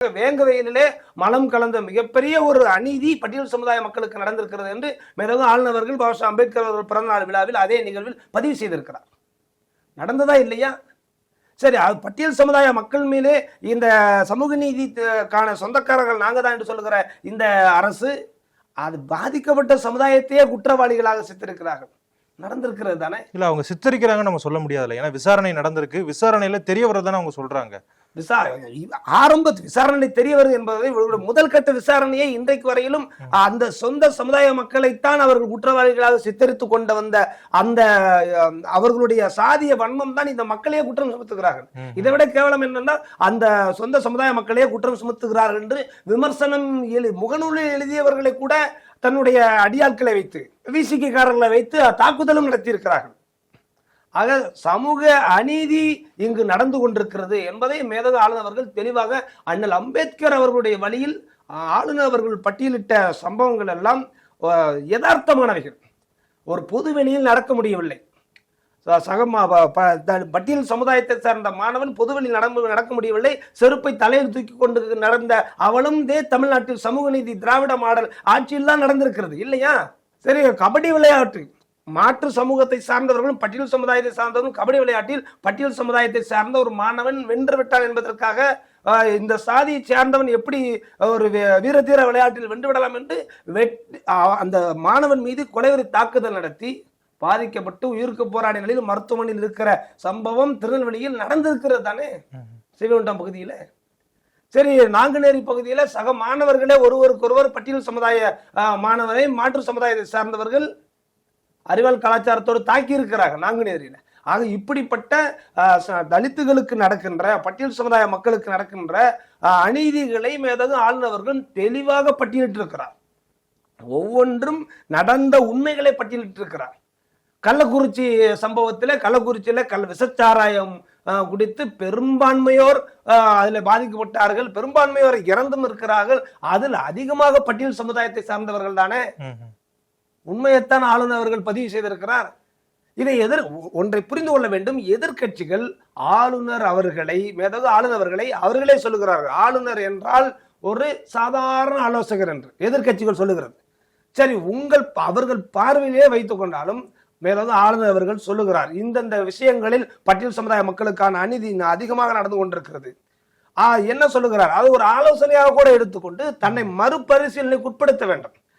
வேங்க வயலிலே மலம் கலந்த மிகப்பெரிய ஒரு அநீதி பட்டியல் சமுதாய மக்களுக்கு நடந்திருக்கிறது என்று மேலும் ஆளுநர்கள் பாபா அம்பேத்கர் அவர்கள் பிறந்தநாள் விழாவில் அதே நிகழ்வில் பதிவு செய்திருக்கிறார். நடந்ததா இல்லையா? சரி, அது பட்டியல் சமுதாய மக்கள் மீது இந்த சமூக நீதிக்கான சொந்தக்காரர்கள் நாங்க தான் என்று சொல்லுகிற இந்த அரசு அது பாதிக்கப்பட்ட சமுதாயத்தையே குற்றவாளிகளாக சித்தரிக்கிறார்கள். நடந்திருக்கிறது தானே? இல்ல அவங்க சித்தரிக்கிறாங்க நம்ம சொல்ல முடியாதுல்ல. ஏன்னா விசாரணை நடந்திருக்கு, விசாரணையில தெரிய வரதானே அவங்க சொல்றாங்க. ஆரம்ப விசாரணை தெரிய வருது என்பதை முதல் கட்ட விசாரணையை இன்றைக்கு வரையிலும் அந்த சொந்த சமுதாய மக்களைத்தான் அவர்கள் குற்றவாளிகளாக சித்தரித்து கொண்டு வந்த அந்த அவர்களுடைய சாதிய வன்மம் தான் இந்த மக்களையே குற்றம் சுமத்துகிறார்கள். இதை விட கேவலம் என்னன்னா அந்த சொந்த சமுதாய மக்களையே குற்றம் சுமத்துகிறார்கள் என்று விமர்சனம் முகநூலில் எழுதியவர்களை கூட தன்னுடைய அடியாட்களை வைத்து விசிகாரர்களை வைத்து தாக்குதலும் நடத்தியிருக்கிறார்கள். ஆக சமூக அநீதி இங்கு நடந்து கொண்டிருக்கிறது என்பதை மேதகு ஆளுநர்கள் தெளிவாக அண்ணல் அம்பேத்கர் அவர்களுடைய வழியில் ஆளுநர் அவர்கள் பட்டியலிட்ட சம்பவங்கள் எல்லாம் யதார்த்தமானவைகள். ஒரு பொது வெளியில் நடக்க முடியவில்லை. பட்டியல் சமுதாயத்தை சார்ந்த மாணவன் பொதுவெளியில் நடக்க முடியவில்லை. செருப்பை தலையில் தூக்கி கொண்டு நடந்த அவளும் தமிழ்நாட்டில் சமூக நீதி திராவிட மாடல் ஆட்சியில் தான் நடந்திருக்கிறது இல்லையா? சரி, கபடி விளையாட்டு மாற்று சமூகத்தை சார்ந்தவர்களும் பட்டியல் சமுதாயத்தை சார்ந்தவர்களும் கபடி விளையாட்டில் பட்டியல் சமுதாயத்தை சார்ந்த ஒரு மாணவன் வென்று விட்டான் என்பதற்காக இந்த சாதியை சேர்ந்தவன் எப்படி ஒரு வீரதீர விளையாட்டில் வென்று விடலாம் என்று அந்த மாணவன் மீது கொலைவெறி தாக்குதல் நடத்தி பாதிக்கப்பட்டு உயிருக்கு போராடிய நிலையில் மருத்துவமனையில் இருக்கிற சம்பவம் திருநெல்வேலியில் நடந்திருக்கிறது தானே, சிவகுண்டம் பகுதியில. சரி, நாங்குநேரி பகுதியில சக மாணவர்களே ஒருவருக்கொருவர் பட்டியல் சமுதாய மாணவரை மாற்று சமுதாயத்தை சார்ந்தவர்கள் அறிவால் கலாச்சாரத்தோடு தாக்கி இருக்கிறார்கள் நாங்குநேரியில. ஆக இப்படிப்பட்ட தலித்துகளுக்கு நடக்கின்ற பட்டியல் சமுதாய மக்களுக்கு நடக்கின்ற அநீதிகளை மேதகு ஆளுநர்கள் தெளிவாக பட்டியலிட்டு இருக்கிறார். ஒவ்வொன்றும் நடந்த உண்மைகளை பட்டியலிட்டு இருக்கிறார். கள்ளக்குறிச்சி சம்பவத்தில் கள்ளக்குறிச்சியில விசச்சாராயம் குடித்து பெரும்பான்மையோர் அதில் பாதிக்கப்பட்டார்கள், பெரும்பான்மையோர் இறந்தும் இருக்கிறார்கள். அதில் அதிகமாக பட்டியல் சமுதாயத்தை சார்ந்தவர்கள் தானே. உண்மையைத்தான் ஆளுநர் அவர்கள் பதிவு செய்திருக்கிறார். இதை ஒன்றை புரிந்து கொள்ள வேண்டும். எதிர்கட்சிகள் ஆளுநர் அவர்களை மேதகு ஆளுநர் அவர்களை அவர்களே சொல்லுகிறார்கள். ஆளுநர் என்றால் ஒரு சாதாரண ஆலோசகர் என்று எதிர்கட்சிகள் சொல்லுகிறது. சரி, அவர்கள் பார்வையிலே வைத்துக் கொண்டாலும் மேலும் ஆளுநர் அவர்கள் சொல்லுகிறார், இந்தந்த விஷயங்களில் பட்டியல் சமுதாய மக்களுக்கான அநீதி அதிகமாக நடந்து கொண்டிருக்கிறது. என்ன சொல்லுகிறார்? அது ஒரு ஆலோசனையாக கூட எடுத்துக்கொண்டு தன்னை மறுபரிசீலனைக்கு உட்படுத்த வேண்டும்.